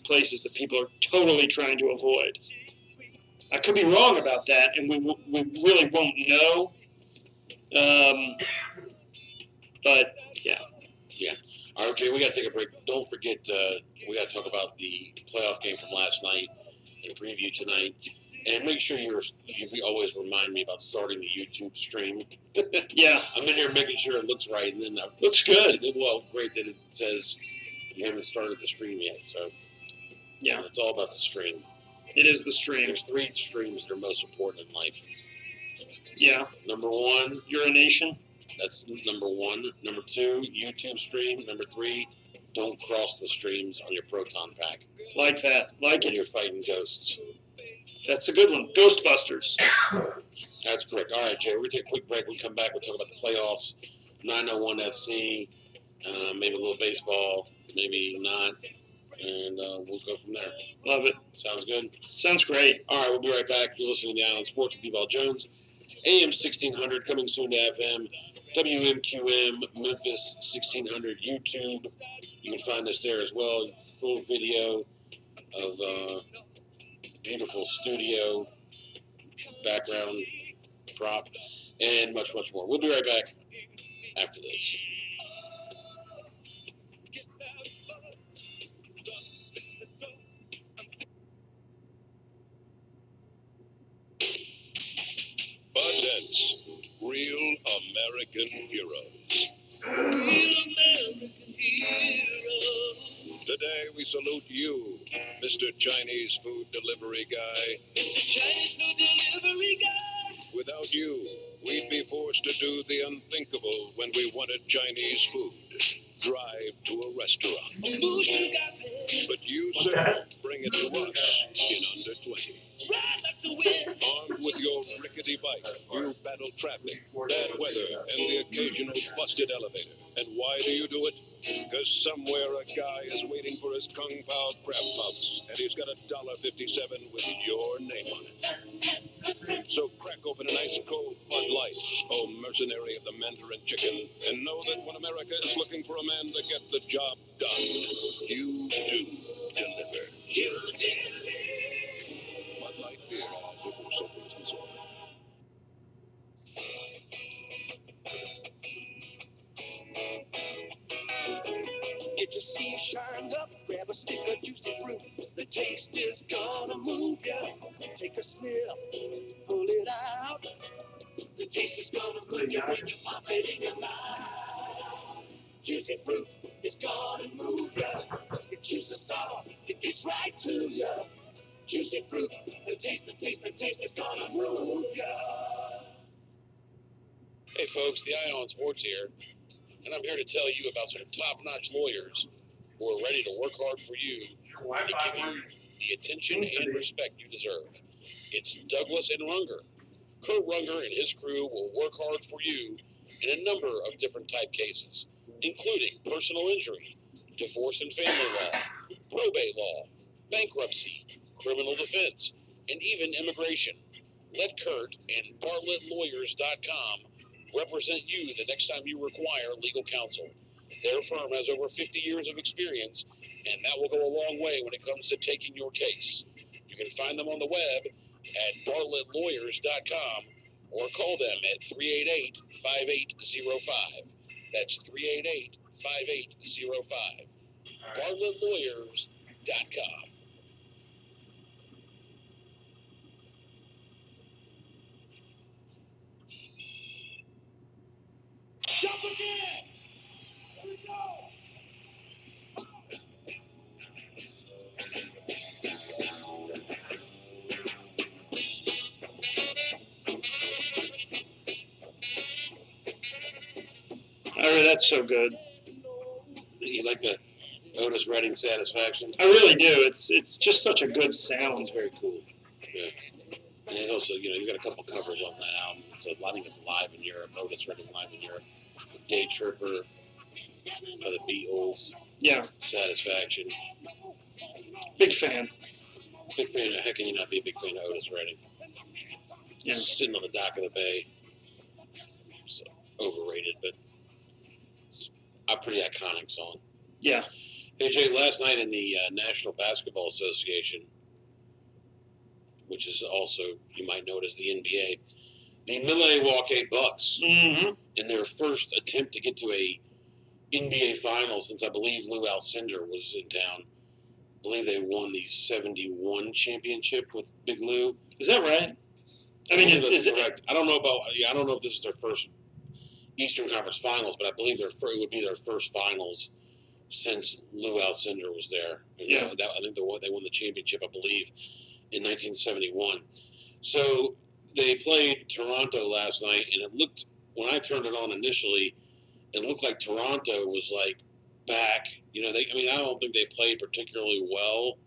places that people are totally trying to avoid. I could be wrong about that, and we really won't know. But, yeah. Yeah. All right, Jay, we got to take a break. Don't forget, we got to talk about the playoff game from last night and preview tonight. And make sure you always remind me about starting the YouTube stream. Yeah. I'm in here making sure it looks right. And then looks good. Well, great that it says you haven't started the stream yet. So, yeah, it's all about the stream. It is the stream. There's 3 streams that are most important in life. Yeah. Number 1, urination. That's number 1. Number 2, YouTube stream. Number 3, don't cross the streams on your proton pack. Like that. Like when it. You're fighting ghosts. That's a good one. Ghostbusters. That's correct. All right, Jay, we're going to take a quick break. When we come back, we'll talk about the playoffs, 901 FC, maybe a little baseball, maybe not, and we'll go from there. Love it. Sounds good? Sounds great. All right, we'll be right back. You're listening to the Island Sports with BBALL Jones, AM 1600, coming soon to FM, WMQM, Memphis 1600, YouTube. You can find us there as well. Full video of beautiful studio background prop and much, much more. We'll be right back after this. Buddets, real American heroes. Real American heroes. Today we salute you, Mr. Chinese food delivery guy. Mr. Chinese food delivery guy. Without you, we'd be forced to do the unthinkable when we wanted Chinese food. Drive to a restaurant. But you, sir, bring it to us in under 20. Ride like the wind. Armed with your rickety bike, you battle traffic, bad weather, and the occasional busted elevator. And why do you do it? Because somewhere a guy is waiting for his Kung Pao crab puffs, and he's got $1.57 with your name on it. That's 10%. So crack open an ice cold Bud Light, oh mercenary of the Mandarin chicken, and know that when America is looking for a man to get the job done, you do deliver. You deliver. Bud Light beer has a substance disorder. Get your sea shined up, grab a stick of juicy fruit. The taste is gonna move ya. Take a sniff, pull it out. The taste is gonna move ya when you pop it in your mouth. Juicy fruit is gonna move ya. Your juice is soft, it gets right to ya. Juicy fruit, the taste is gonna move ya. Hey folks, the Island Sports here, and I'm here to tell you about some top-notch lawyers who are ready to work hard for you and to give you the attention and respect you deserve. It's Douglas and Runger. Kurt Runger and his crew will work hard for you in a number of different type cases, including personal injury, divorce and family law, probate law, bankruptcy, criminal defense, and even immigration. Let Kurt and BartlettLawyers.com represent you the next time you require legal counsel. Their firm has over 50 years of experience, and that will go a long way when it comes to taking your case. You can find them on the web at BartlettLawyers.com or call them at 388-5805. That's 388-5805. BartlettLawyers.com. Jump again! Here we go! Oh, that's so good. You like the Otis Redding Satisfaction? I really do. It's just such a good sound. It's very cool. Yeah. And he's also, you got a couple covers on that album. So I think it's live in Europe. Otis Redding live in Europe. Day Tripper by the Beatles. Yeah. Satisfaction. Big fan. Big fan. How can you not be a big fan of Otis Redding? Yeah. Sitting on the dock of the bay. So overrated, but it's a pretty iconic song. Yeah. Hey, Jay, last night in the National Basketball Association, which is also, you might know it as the NBA, the Milwaukee Bucks, Mm-hmm. in their first attempt to get to a NBA Finals since I believe Lou Alcindor was in town, I believe they won the 71 championship with Big Lou. Is that right? I mean, is it correct? I don't know about. Yeah, I don't know if this is their first Eastern Conference Finals, but I believe it would be their first finals since Lou Alcindor was there. And Yeah. I think they won the championship, I believe, in 1971. So they played Toronto last night, and it looked, when I turned it on initially, it looked like Toronto was like back. I don't think they played particularly well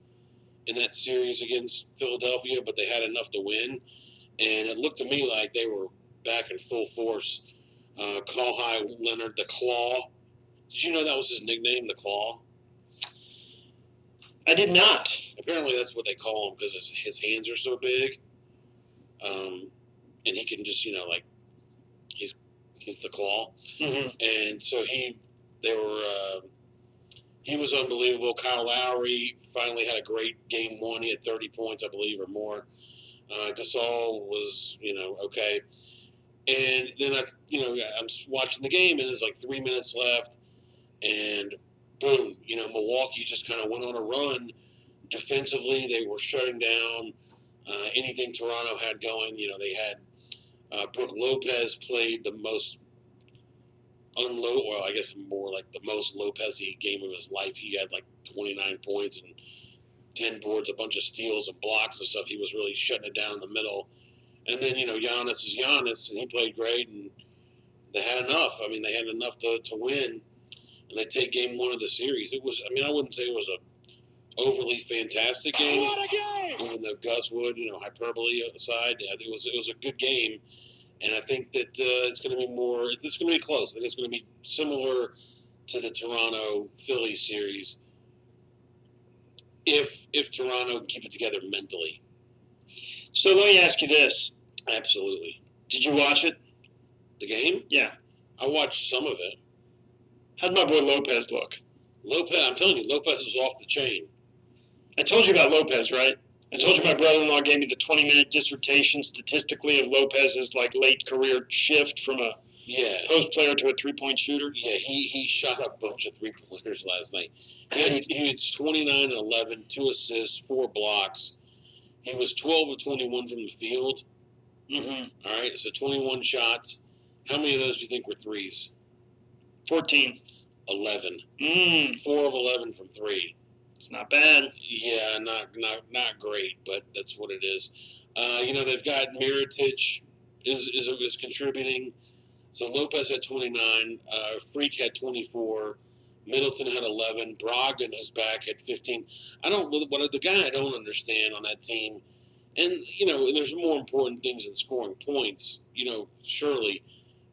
in that series against Philadelphia, but they had enough to win. And it looked to me like they were back in full force. Kawhi Leonard, the Claw. Did you know that was his nickname, the Claw? I did not. Apparently that's what they call him because his hands are so big. And he can just, he's the Claw. Mm-hmm. And so he was unbelievable. Kyle Lowry finally had a great game one. He had 30 points, I believe, or more. Gasol was, okay. And then I'm watching the game, and there's like 3 minutes left, and boom, Milwaukee just kind of went on a run. Defensively, they were shutting down anything Toronto had going. They had Brook Lopez played the most I guess more like the most Lopez-y game of his life. He had like 29 points and 10 boards, a bunch of steals and blocks and stuff. He was really shutting it down in the middle. And then, Giannis is Giannis, and he played great, and they had enough. I mean, they had enough to win, and they take game one of the series. It was, I wouldn't say it was a overly fantastic game. What a game! Even though Gus Wood, hyperbole aside, it was a good game. And I think that it's going to be close. I think it's going to be similar to the Toronto-Philly series if Toronto can keep it together mentally. So let me ask you this. Absolutely. Did you watch it? The game? Yeah. I watched some of it. How'd my boy Lopez look? I'm telling you, Lopez is off the chain. I told you about Lopez, right? I told you my brother-in-law gave me the 20-minute dissertation statistically of Lopez's late career shift from a post player to a three-point shooter. Yeah, he shot a bunch of three-pointers last night. He had 29 and 11, 2 assists, 4 blocks. He was 12 of 21 from the field. Mm-hmm. All right, so 21 shots. How many of those do you think were threes? 14. 11. 4 Mm. of 11 from 3. It's not bad. Yeah, not great, but that's what it is. They've got Mirotic is contributing. So Lopez had 29. Freak had 24. Middleton had 11. Brogdon is back at 15. The guy I don't understand on that team, and there's more important things than scoring points, surely,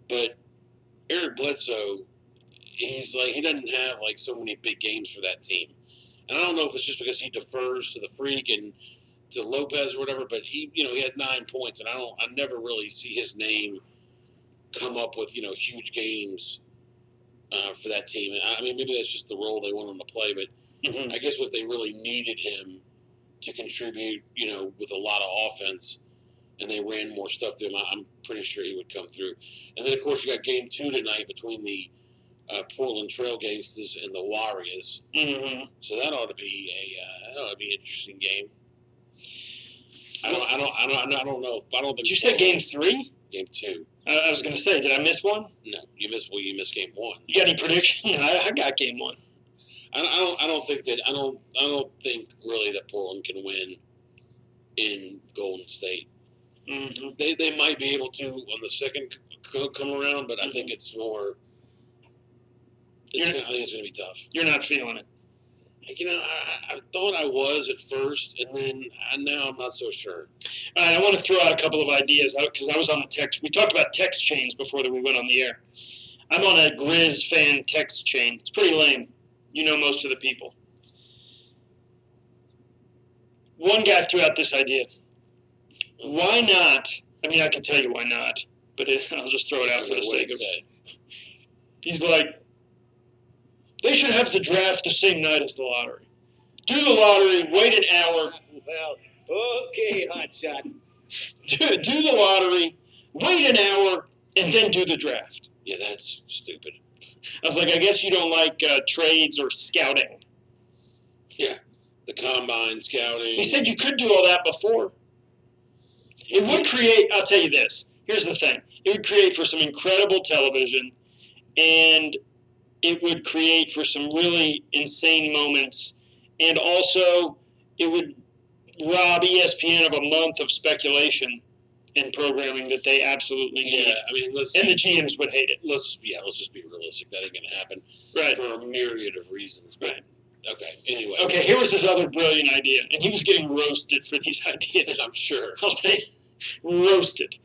but Eric Bledsoe, he doesn't have so many big games for that team. And I don't know if it's just because he defers to the Freak and to Lopez or whatever, but he had 9 points, and I never really see his name come up with huge games for that team. Maybe that's just the role they want him to play, but Mm-hmm. I guess if they really needed him to contribute, with a lot of offense, and they ran more stuff through him, I'm pretty sure he would come through. And then, of course, you got game 2 tonight between the Portland Trail Gangsters and the Warriors. Mm-hmm. So that ought to be an interesting game. I don't know. I don't think. Did you say game 3? Game 2. I was going to say, did I miss one? No, you missed game 1. You got any prediction? I got game 1. I don't think really that Portland can win in Golden State. Mm-hmm. They might be able to on the second come around, but I think it's more. I think it's going to be tough. You're not feeling it. I thought I was at first, and then now I'm not so sure. All right, I want to throw out a couple of ideas because I was on the text. We talked about text chains before that we went on the air. I'm on a Grizz fan text chain. It's pretty lame. You know most of the people. One guy threw out this idea. Why not? I can tell you why not, but I'll just throw it out for the sake of it. He's like, They should have the draft the same night as the lottery. Do the lottery, wait an hour. Well, okay, hotshot. Do the lottery, wait an hour, and then do the draft. Yeah, that's stupid. I was like, I guess you don't like trades or scouting. Yeah, the combine, scouting. He said you could do all that before. It would create, I'll tell you this. Here's the thing. It would create for some incredible television, and it would create for some really insane moments, and also it would rob ESPN of a month of speculation and programming that they absolutely need. Yeah, I mean, and the GMs would hate it. Let's just be realistic. That ain't going to happen. Right. For a myriad of reasons. But, right. Okay, anyway. Okay, here was his other brilliant idea, and he was getting roasted for these ideas. I'm sure. I'll tell you, roasted.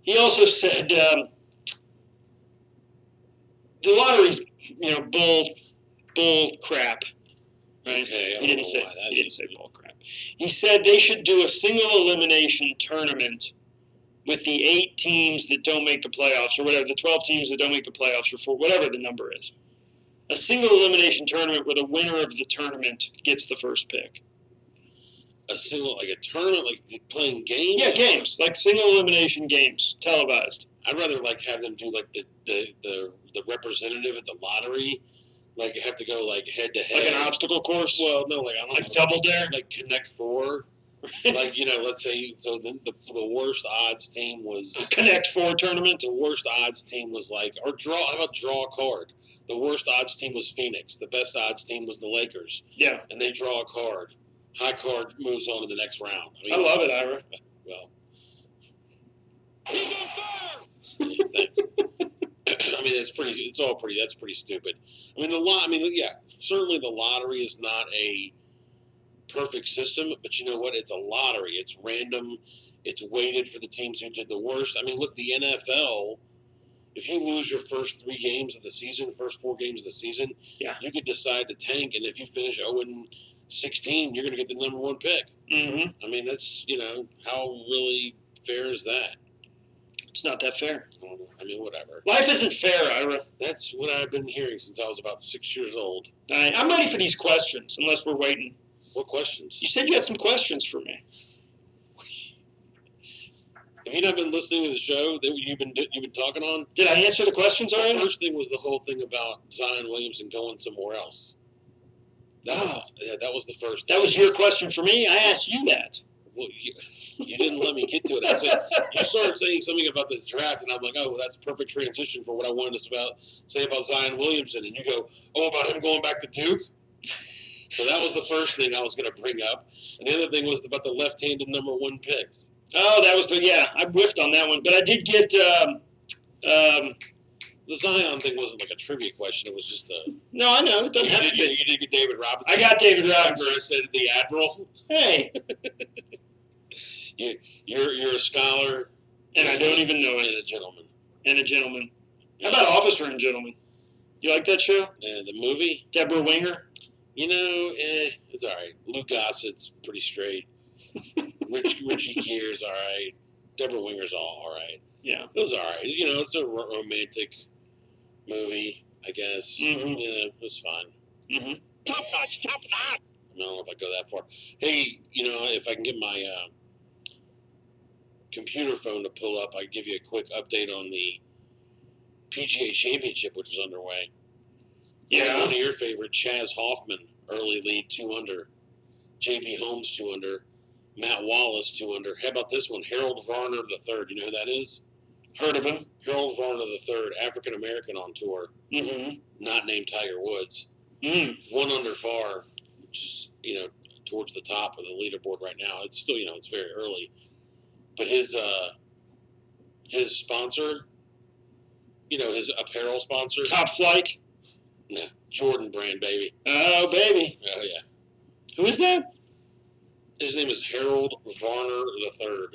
He also said the lottery's, bull crap. Right? Okay, he didn't say bull crap. He said they should do a single elimination tournament with the 8 teams that don't make the playoffs, or whatever, the 12 teams that don't make the playoffs, or 4, whatever the number is. A single elimination tournament where the winner of the tournament gets the first pick. A tournament, like playing games? Yeah, games, like single elimination games, televised. I'd rather have them do like the representative at the lottery, like have to go head to head, like an obstacle course. Well, no, I don't like Double Dare, like Connect Four. Let's say the worst odds team was Connect Four tournament. The worst odds team was or draw. How about draw a card? The worst odds team was Phoenix. The best odds team was the Lakers. Yeah, and they draw a card. High card moves on to the next round. I love it, Ira. Well, He's on fire! thanks. I mean, that's pretty stupid. I mean, certainly the lottery is not a perfect system, but you know what? It's a lottery. It's random. It's weighted for the teams who did the worst. I mean, look, the NFL, if you lose your first 3 games of the season, first 4 games of the season, you could decide to tank, and if you finish 0-16, you're going to get the number 1 pick. Mm-hmm. I mean, that's, how really fair is that? It's not that fair. I mean, whatever. Life isn't fair, Ira. That's what I've been hearing since I was about 6 years old. All right, I'm ready for these questions, unless we're waiting. What questions? You said you had some questions for me. Have you not been listening to the show that you've been talking on? Did I answer the questions already? The first thing was the whole thing about Zion Williamson going somewhere else. That was the first thing. That was your question for me? I asked you that. Well, you didn't let me get to it. I said, you started saying something about the draft, and I'm like, oh, well, that's a perfect transition for what I wanted to say about Zion Williamson. And you go, oh, about him going back to Duke? So that was the first thing I was going to bring up. And the other thing was about the left-handed number 1 picks. Oh, that was I whiffed on that one. But I did get the Zion thing wasn't like a trivia question. It was just a... No, I know. It doesn't have to be. You did get David Robinson. I got David Robinson. I said the Admiral. Hey. You're a scholar. And I don't even know it. And a gentleman. How about Officer and Gentleman? You like that show? The movie? Deborah Winger? It's all right. Luke Gossett's pretty straight. Richie Gere's all right. Deborah Winger's all right. Yeah. It was all right. It's a romantic movie, I guess. Mm-hmm. It was fun. Mm-hmm. Top notch. I don't know if I go that far. Hey, if I can get my computer phone to pull up, I can give you a quick update on the PGA Championship, which is underway. Yeah. One of your favorite, Chaz Hoffman, early lead 2 under. JP Holmes 2 under. Matt Wallace 2 under. How about this one? Harold Varner III. You know who that is? Heard of him. Harold Varner III, African American on tour. Mm-hmm. Not named Tiger Woods. 1 under par, which is towards the top of the leaderboard right now. It's still it's very early, but his sponsor, his apparel sponsor, Top Flight. No, Jordan brand, baby. Oh, baby. Oh yeah. Who is that? His name is Harold Varner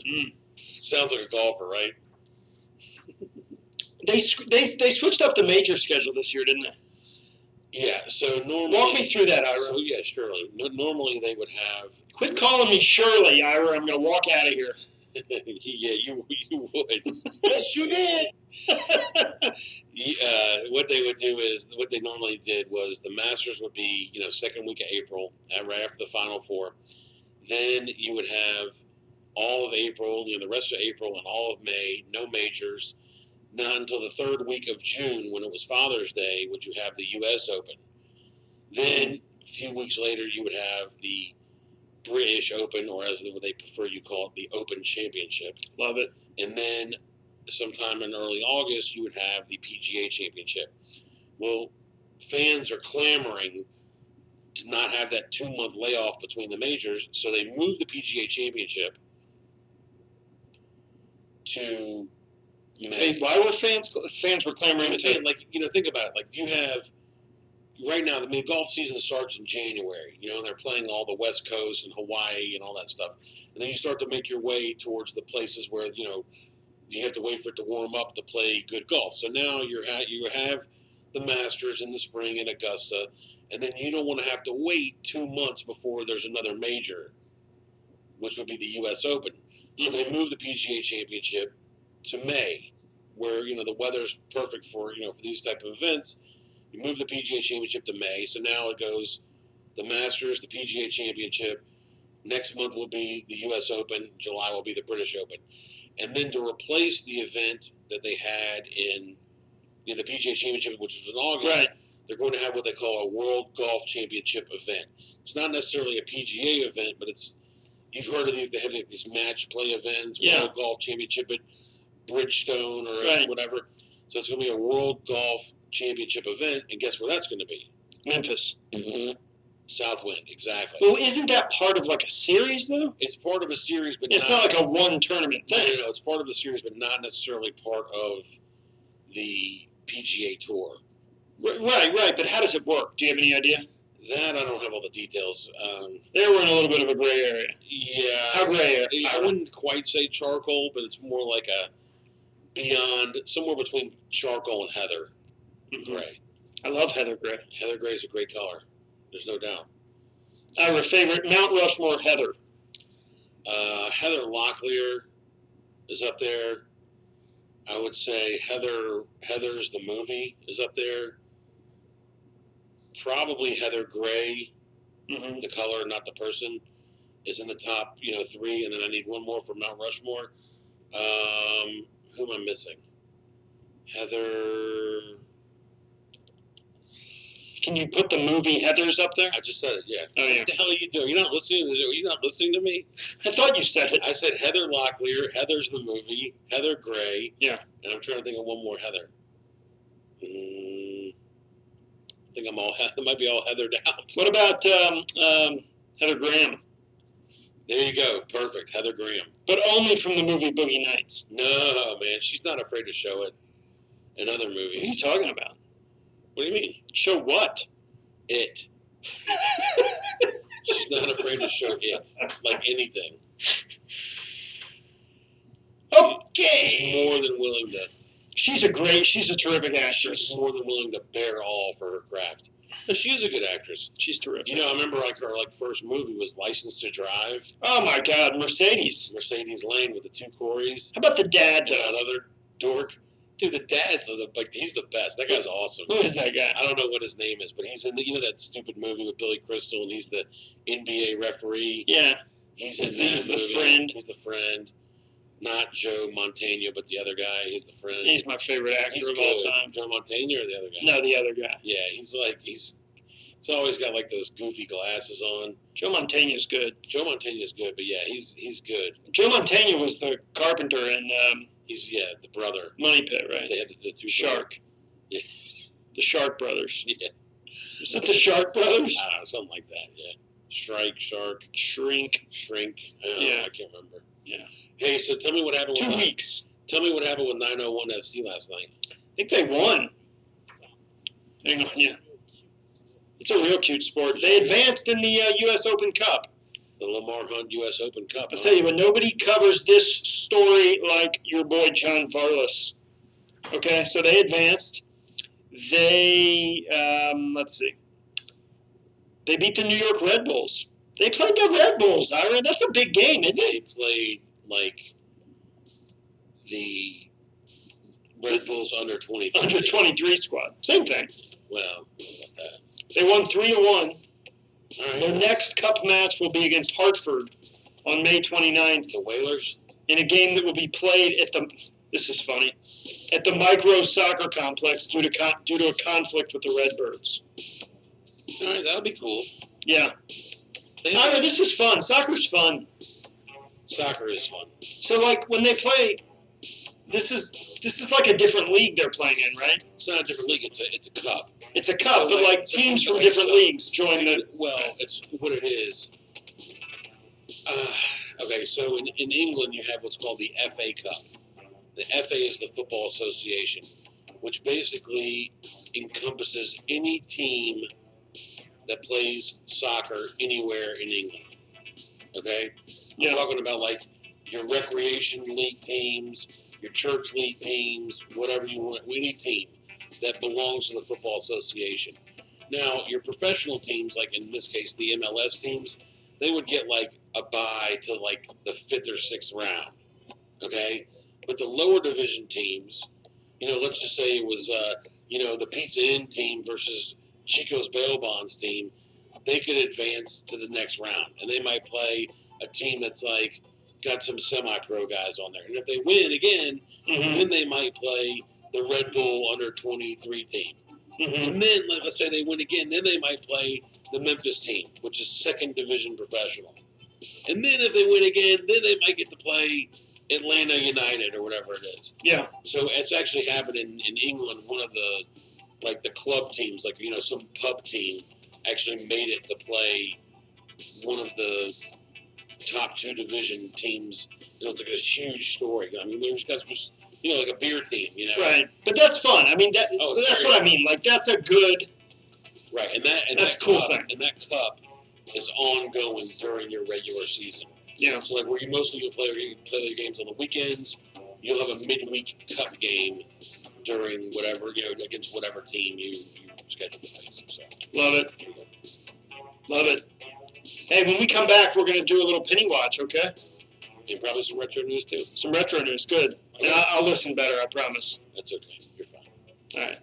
III. Sounds like a golfer, right? They switched up the major schedule this year, didn't they? Yeah. So normally, walk me through that, Ira. So yeah, surely. Normally they would have. Quit calling me Shirley, Ira. I'm going to walk out of here. Yeah, you would. Yes, you did. What they would do is what they normally did was the Masters would be second week of April, right after the Final Four. Then you would have all of April, the rest of April and all of May, no majors. Not until the third week of June, when it was Father's Day, would you have the U.S. Open. Then a few weeks later, you would have the British Open, or as they prefer you call it, the Open Championship. Love it. And then sometime in early August, you would have the PGA Championship. Well, fans are clamoring to not have that 2-month layoff between the majors, so they moved the PGA Championship to May. Hey, why were fans were clamoring to think about it. Like you have right now, golf season starts in January. They're playing all the West Coast and Hawaii and all that stuff, and then you start to make your way towards the places where you have to wait for it to warm up to play good golf. So now you have the Masters in the spring in Augusta, and then you don't want to have to wait 2 months before there's another major, which would be the U.S. Open. So they moved the PGA Championship to May, where the weather's perfect for for these type of events. You move the PGA Championship to May, so now it goes the Masters, the PGA Championship. Next month will be the U.S. Open. July will be the British Open, and then to replace the event that they had in the PGA Championship, which was in August, right. They're going to have what they call a World Golf Championship event. It's not necessarily a PGA event, but you've heard of these. They have these match play events, World Golf Championship at Bridgestone or whatever. So it's going to be a World Golf Championship event, and guess where that's going to be? Memphis. Southwind, exactly. Well, isn't that part of like a series, though? It's part of a series, but it's not like a one tournament thing. No, it's part of the series, but not necessarily part of the PGA Tour. Right. But how does it work? Do you have any idea? That I don't have all the details. They were in a little bit of a gray area. Yeah. How gray area? I wouldn't quite say charcoal, but it's more like somewhere between charcoal and heather gray. I love heather gray. Heather gray is a great color. There's no doubt. Our favorite, Mount Rushmore heather. Heather Locklear is up there. I would say Heather's the movie is up there. Probably Heather Gray, the color, not the person, is in the top, 3. And then I need one more for Mount Rushmore. Who am I missing? Heather. Can you put the movie Heathers up there? I just said it, yeah. Oh, yeah. What the hell are you doing? You're not listening? Are you not listening to me? I thought you said it. I said Heather Locklear, Heather's the movie, Heather Gray. Yeah. And I'm trying to think of one more Heather. I think I might be all heathered out. What about Heather Graham? There you go. Perfect. Heather Graham. But only from the movie Boogie Nights. No, man. She's not afraid to show it in other movies. What are you talking about? What do you mean? Show what? It. She's not afraid to show it. Like anything. Okay. More than willing to. She's a terrific actress. She's more than willing to bear all for her craft. But she is a good actress. She's terrific. I remember her first movie was License to Drive. Oh my God, Mercedes Lane with the 2 Corys. How about the dad, though? That other dork. Dude, the dad's he's the best. That guy's awesome. Who is that guy? I don't know what his name is, but he's in that stupid movie with Billy Crystal, and he's the NBA referee. Yeah. He's the friend. He's the friend. Not Joe Mantegna, but the other guy. He's the friend. He's my favorite actor of all time. Joe Mantegna or the other guy? No, the other guy. Yeah, he's always got like those goofy glasses on. Joe Mantegna's good. Joe Mantegna's good, but yeah, he's good. Joe Mantegna was the carpenter in he's the brother. Money Pit, right? They had the 2 Shark. Brothers. Yeah. The Shark Brothers. Yeah. Is it the Shark Brothers? I don't know, something like that, yeah. Shrike, Shark. Shrink. I can't remember. Yeah. Hey, so tell me what happened 2 weeks. Tell me what happened with 901 FC last night. I think they won. Hang on, yeah. It's a real cute sport. They advanced in the U.S. Open Cup. The Lamar Hunt U.S. Open Cup. I'll tell you what, nobody covers this story like your boy John Varlas. Okay, so they advanced. They, let's see. They beat the New York Red Bulls. They played the Red Bulls, Ira. That's a big game, isn't it? They played like the Red Bulls under 23. Under 23 squad. Same thing. Well, they won 3-1. All right. Their next cup match will be against Hartford on May 29th. The Whalers? In a game that will be played at the, this is funny, at the Micro Soccer Complex due to a conflict with the Redbirds. All right, that'll be cool. Yeah. Ira, this is fun. Soccer's fun. Soccer is fun. So, like, when they play, this is like a different league they're playing in, right? It's not a different league. It's a cup. It's a cup, So, but like teams from different leagues join the. Well, it's what it is. Okay, so in England you have what's called the FA Cup. The FA is the Football Association, which basically encompasses any team that plays soccer anywhere in England. Okay? Yeah. I'm talking about like your recreation league teams, your church league teams, whatever you want, any team that belongs to the Football Association. Now, your professional teams, like in this case, the MLS teams, they would get like a bye to like the 5th or 6th round. Okay? But the lower division teams, let's just say it was, the Pizza Inn team versus Chico's Bail Bonds team, they could advance to the next round. And they might play a team that's like got some semi-pro guys on there. And if they win again, then they might play the Red Bull under 23 team. And then, let's say they win again, then they might play the Memphis team, which is 2nd division professional. And then if they win again, then they might get to play Atlanta United or whatever it is. Yeah. So it's actually happened in England. One of the club teams, some pub team, actually made it to play one of the top 2 division teams. It was like a huge story. I mean, there's guys just, like a beer team, Right. But that's fun. I mean, that's what I mean. Like, that's a good. Right. And that's that cool cup, thing. And that cup is ongoing during your regular season. Yeah. So, like, where you mostly play your games on the weekends, you'll have a midweek cup game during whatever, against whatever team you schedule to face. So, Love it. Love it. Hey, when we come back, we're going to do a little penny watch, okay? And probably some retro news, too. Some retro news, good. Okay. And I'll listen better, I promise. That's okay. You're fine. All right.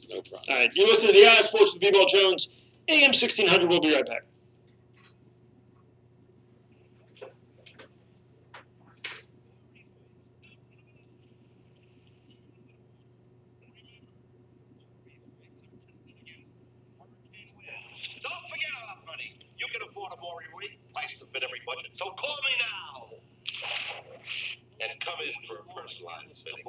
No problem. All right. You listen to the Eye Sports with B-Ball Jones, AM 1600. We'll be right back. Don't forget about money. You can afford a more price to fit every budget. So call me now. And come in for a personalized fitting.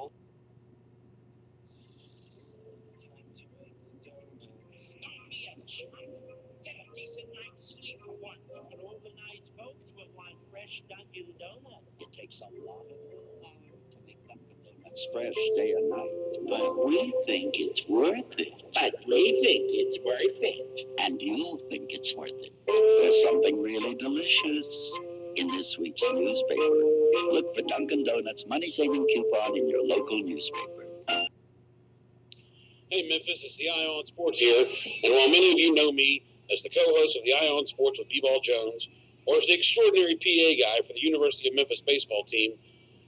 Get a decent night's sleep for once. And organized folks will want fresh Dunkin' Donuts. It takes a lot of time to make Dunkin' Donuts fresh day and night. But we think it's worth it. But we think it's worth it. And you think it's worth it. There's something really delicious in this week's newspaper. Look for Dunkin' Donuts money-saving coupon in your local newspaper. Hey, Memphis, it's the Eye on Sports here. And while many of you know me as the co-host of the Eye on Sports with B-Ball Jones, or as the extraordinary PA guy for the University of Memphis baseball team,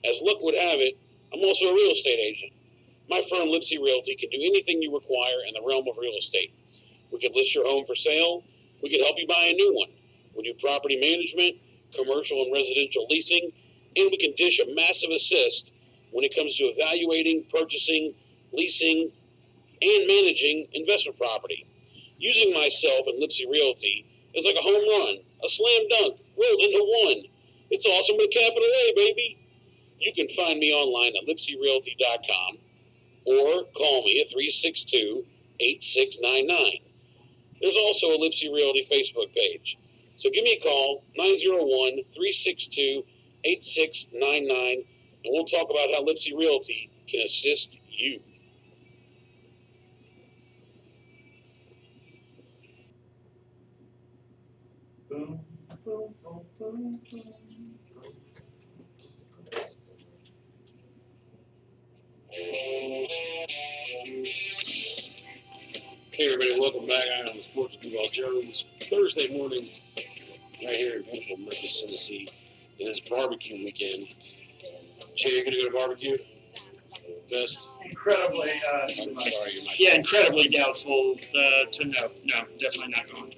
as luck would have it, I'm also a real estate agent. My firm, Lipsy Realty, can do anything you require in the realm of real estate. We could list your home for sale. We could help you buy a new one. We do property management, commercial and residential leasing, and we can dish a massive assist when it comes to evaluating, purchasing, leasing, and managing investment property. Using myself and Lipsy Realty is like a home run, a slam dunk, rolled into one. It's awesome with a capital A, baby. You can find me online at lipsyrealty.com or call me at 362-8699. There's also a Lipsy Realty Facebook page. So give me a call, 901-362-8699, and we'll talk about how Lipsy Realty can assist you. Boom, boom, boom, boom, boom. Hey everybody, welcome back. I'm on the Sports with B-Ball Jones. Thursday morning, right here in beautiful Memphis, Tennessee. It is barbecue weekend. Jay, you gonna go to barbecue fest? Incredibly, I'm sorry, you might. yeah, incredibly doubtful to no, definitely not going.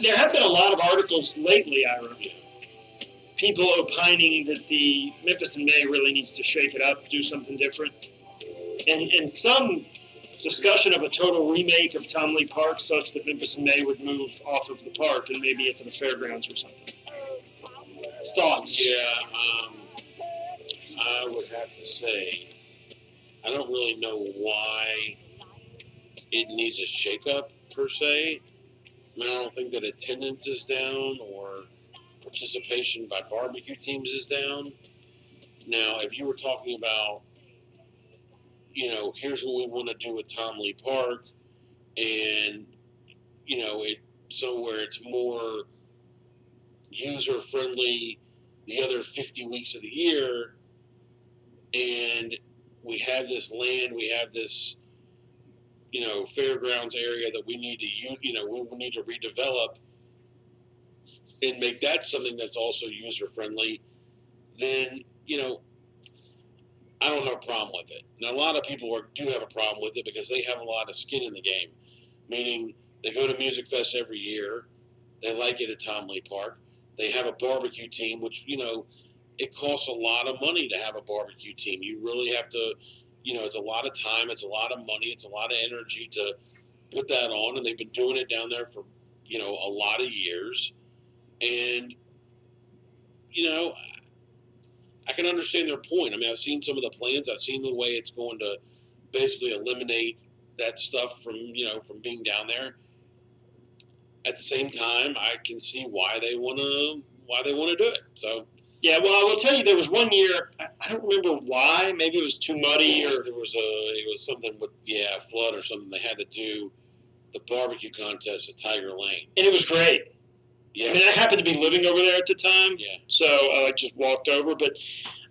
There have been a lot of articles lately, Ira. People opining that the Memphis in May really needs to shake it up, do something different, and some discussion of a total remake of Tom Lee Park, such that Memphis in May would move off of the park and maybe into the fairgrounds or something. Thoughts? Yeah, I would have to say, I don't really know why it needs a shakeup per se. I mean, I don't think that attendance is down or participation by barbecue teams is down. Now, if you were talking about, here's what we want to do with Tom Lee Park, and it somewhere it's more user friendly the other 50 weeks of the year, and we have this land, we have this fairgrounds area that we need to use, we need to redevelop and make that something that's also user friendly, then I don't have a problem with it. Now, a lot of people do have a problem with it because they have a lot of skin in the game, meaning they go to Music Fest every year. They like it at Tom Lee Park. They have a barbecue team, which, it costs a lot of money to have a barbecue team. You really have to, it's a lot of time, it's a lot of money, it's a lot of energy to put that on, and they've been doing it down there for, a lot of years. And, I can understand their point. I mean, I've seen some of the plans. I've seen the way it's going to basically eliminate that stuff from being down there. At the same time, I can see why they want to do it. So yeah, well, I will tell you, there was one year, I don't remember why. Maybe it was too muddy, or it was something with flood or something. They had to do the barbecue contest at Tiger Lane, and it was great. Yeah. I mean, I happened to be living over there at the time, yeah. So I just walked over. But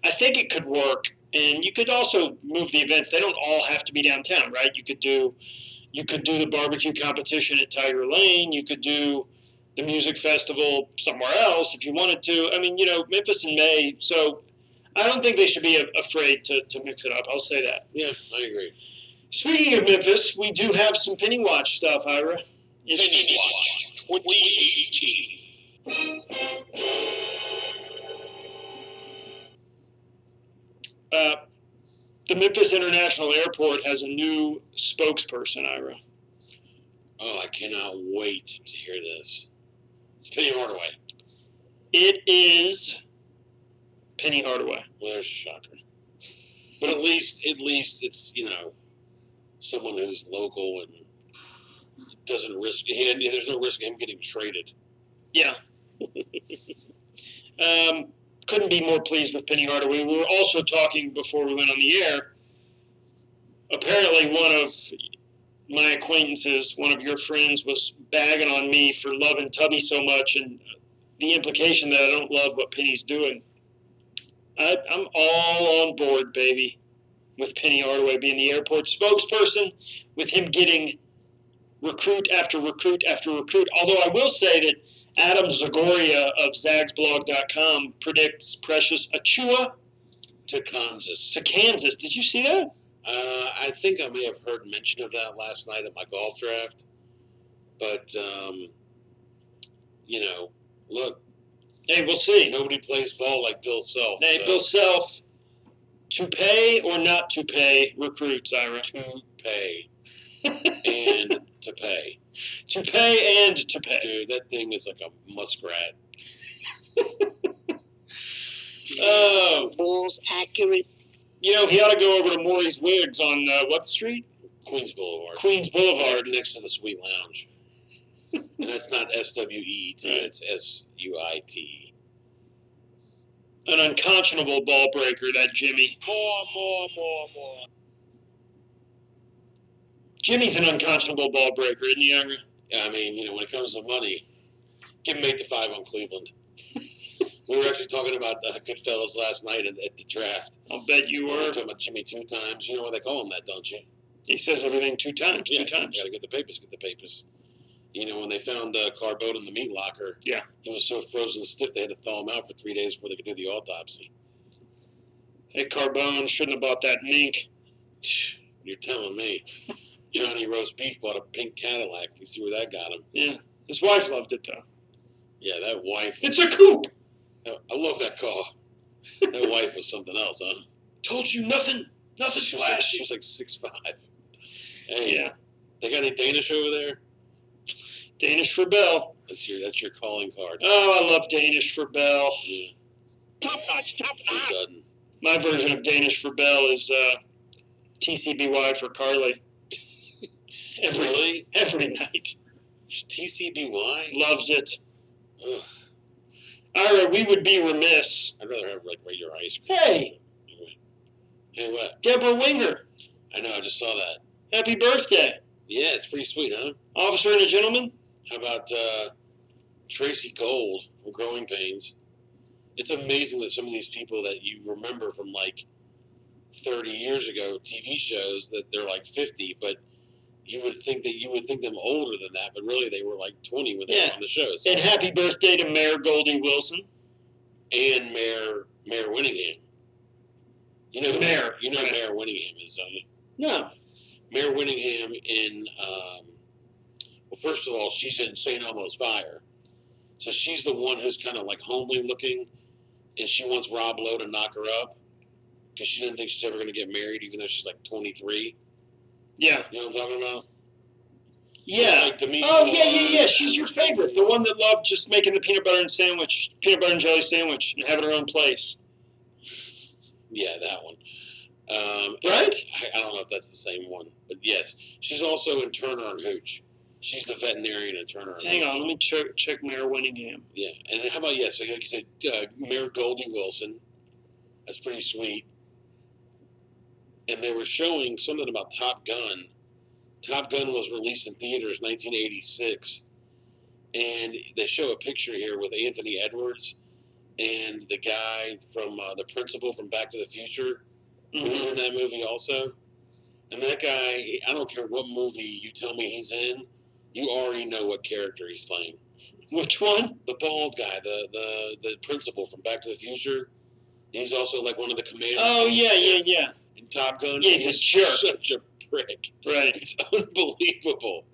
I think it could work, and you could also move the events. They don't all have to be downtown, right? You could do the barbecue competition at Tiger Lane. You could do the music festival somewhere else if you wanted to. I mean, Memphis in May. So I don't think they should be afraid to mix it up. I'll say that. Yeah, I agree. Speaking of Memphis, we do have some Penny Watch stuff, Ira. Penny Watch 2018. The Memphis International Airport has a new spokesperson, Ira. Oh, I cannot wait to hear this. It's Penny Hardaway. It is Penny Hardaway. Well, there's a shocker. But at least it's, someone who's local and doesn't risk, there's no risk of him getting traded. Yeah. Couldn't be more pleased with Penny Hardaway. We were also talking before we went on the air. Apparently one of my acquaintances, one of your friends, was bagging on me for loving Tubby so much, and the implication that I don't love what Penny's doing. I'm all on board, baby, with Penny Hardaway being the airport spokesperson, with him getting recruit after recruit after recruit. Although I will say that Adam Zagoria of zagsblog.com predicts Precious Achua to Kansas. Did you see that? I think I may have heard mention of that last night at my golf draft. But, look. Hey, we'll see. Nobody plays ball like Bill Self. Hey, so. Bill Self, to pay or not to pay recruits, Ira? To pay. And to pay. To pay and to pay. Dude, that thing is like a muskrat. Oh. Balls accurate. He ought to go over to Maury's Wigs on what street? Queens Boulevard. Queens Boulevard. Next to the Sweet Lounge. And that's not SWEET, right. It's SUIT. An unconscionable ball breaker, that Jimmy. More. Jimmy's an unconscionable ball breaker, isn't he, Ira? I mean, when it comes to money, give him 8-5 on Cleveland. We were actually talking about Goodfellas last night at the draft. I'll bet you were. We were talking about Jimmy 2 times. You know why they call him that, don't you? He says everything 2 times. Yeah, 2 times. You got to get the papers. When they found Carbone in the meat locker, yeah, he was so frozen stiff they had to thaw him out for 3 days before they could do the autopsy. Hey, Carbone, shouldn't have bought that mink. You're telling me. Johnny Roast Beef bought a pink Cadillac. You see where that got him? Yeah. His wife loved it, though. Yeah, that wife. It's a coupe! I love that car. That wife was something else, huh? Told you nothing. Nothing flash. She was like 6'5". Hey, Yeah. they got any Danish over there? Danish for Bell. That's your calling card. Oh, I love Danish for Bell. Yeah. Top notch, top Who notch. doesn't? My version of Danish for Bell is TCBY for Carly. Really? Every night. TCBY? Loves it. Ugh. Ira, we would be remiss. I'd rather have like regular ice cream. Hey, Hey, what? Deborah Winger. I know, I just saw that. Happy birthday. Yeah, it's pretty sweet, huh? Officer and a gentleman. How about Tracy Gold from Growing Pains? It's amazing that some of these people that you remember from like 30 years ago, TV shows, that they're like 50, but you would think them older than that, but really they were like 20 when they were on the show. So. And happy birthday to Mayor Goldie Wilson. And Mayor Winningham. You know Mayor. You know who Mayor Winningham is, don't you? No. Mayor Winningham in well, first of all, she's in St. Elmo's Fire. So she's the one who's kind of like homely looking, and she wants Rob Lowe to knock her up because she didn't think she's ever going to get married, even though she's like 23. Yeah. You know what I'm talking about? Yeah. Like Denise yeah. She's your favorite. The one that loved just making the peanut butter and jelly sandwich, and having her own place. Yeah, that one. Right? I don't know if that's the same one, but yes, she's also in Turner and Hooch. She's the veterinarian in Turner and Hooch. Hang on, let me check Mayor Winningham. Yeah, and how about so like you said, Mayor Goldie Wilson. That's pretty sweet. And they were showing something about Top Gun. Top Gun was released in theaters 1986, and they show a picture here with Anthony Edwards and the guy from the principal from Back to the Future, who was in that movie also. And that guy, I don't care what movie you tell me he's in, you already know what character he's playing. Which one? The bald guy, the principal from Back to the Future. He's also like one of the commanders. Oh, yeah. In Top Gun. Yeah, he's a jerk. Such a prick. Right. It's unbelievable.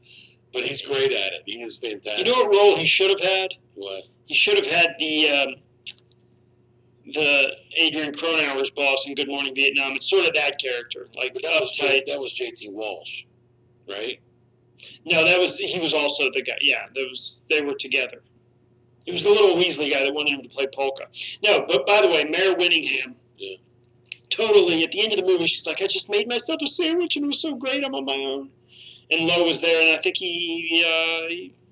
But he's great at it. He is fantastic. You know what role he should have had? What? He should have had the Adrian Cronauer's boss in Good Morning Vietnam. It's sort of that character, like uptight. That was J.T. Walsh, right? No, he was also the guy. Yeah, they were together. He was the little Weasley guy that wanted him to play polka. No, but by the way, Mayor Winningham. Yeah. Totally. At the end of the movie, she's like, "I just made myself a sandwich and it was so great. I'm on my own." And Lowe was there, and I think he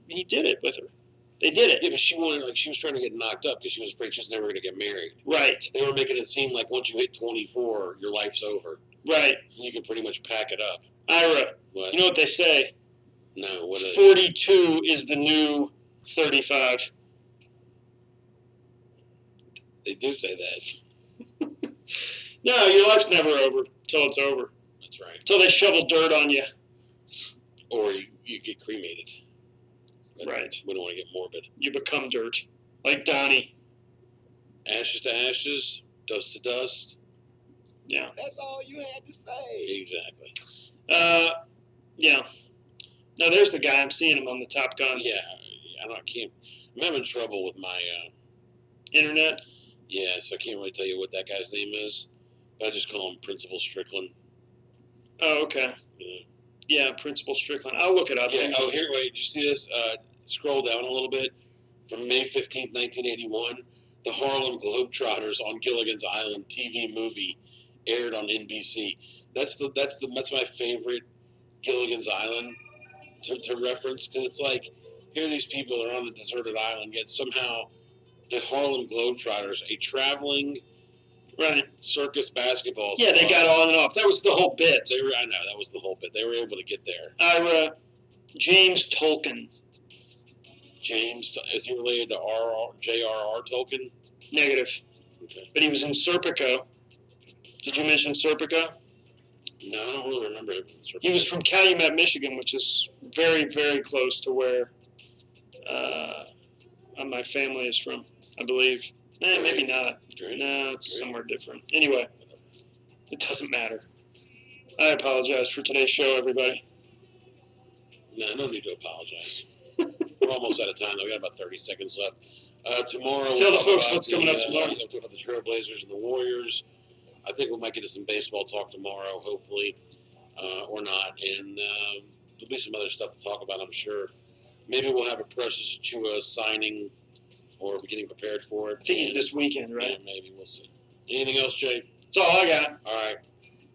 did it with her. They did it. Yeah, but she was trying to get knocked up because she was afraid she was never going to get married. Right. They were making it seem like once you hit 24, your life's over. Right. You can pretty much pack it up. Ira, What? you know what they say? No, what is 42 is the new 35. They do say that. No, your life's never over till it's over. That's right. Till they shovel dirt on you. Or you get cremated. But Right. We don't want to get morbid. You become dirt. Like Donnie. Ashes to ashes, dust to dust. Yeah. That's all you had to say. Exactly. Yeah. Now there's the guy. I'm seeing him on the Top Gun. Yeah, I'm having trouble with my Internet. yeah, so I can't really tell you what that guy's name is. But I just call him Principal Strickland. Oh, okay. Yeah. Yeah, Principal Strickland. I'll look it up. Yeah. Oh, here. Wait. Did you see this? Scroll down a little bit. From May 15th, 1981, the Harlem Globetrotters on Gilligan's Island TV movie aired on NBC. That's my favorite Gilligan's Island to reference, because it's like, here these people are on a deserted island, yet somehow the Harlem Globetrotters, a traveling circus basketball Yeah, they got on and off. That was the whole bit. I know, that was the whole bit. They were able to get there. Ira, James Tolkien. James, is he related to J.R.R. Tolkien? Negative. Okay. But he was in Serpico. Did you mention Serpico? No, I don't really remember him. He was from Calumet, Michigan, which is very, very close to where my family is from, I believe. Maybe not. Great. No, it's Great. somewhere different. Anyway, It doesn't matter. I apologize for today's show, everybody. No need to apologize. We're almost out of time, though. We got about 30 seconds left. Tomorrow, Tell the we'll folks talk what's about coming up tomorrow. We'll talk about the Trailblazers and the Warriors. I think we might get to some baseball talk tomorrow, hopefully, or not. And there'll be some other stuff to talk about, I'm sure. Maybe we'll have a Precious Achua signing or be getting prepared for it. I think he's this weekend, right? Yeah, maybe. We'll see. Anything else, Jay? That's all I got. All right.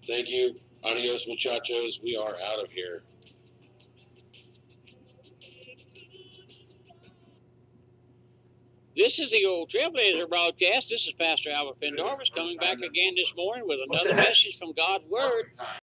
Thank you. Adios, muchachos. We are out of here. This is the old Trailblazer broadcast. This is Pastor Albert Pendarvis coming back again this morning with another message from God's Word.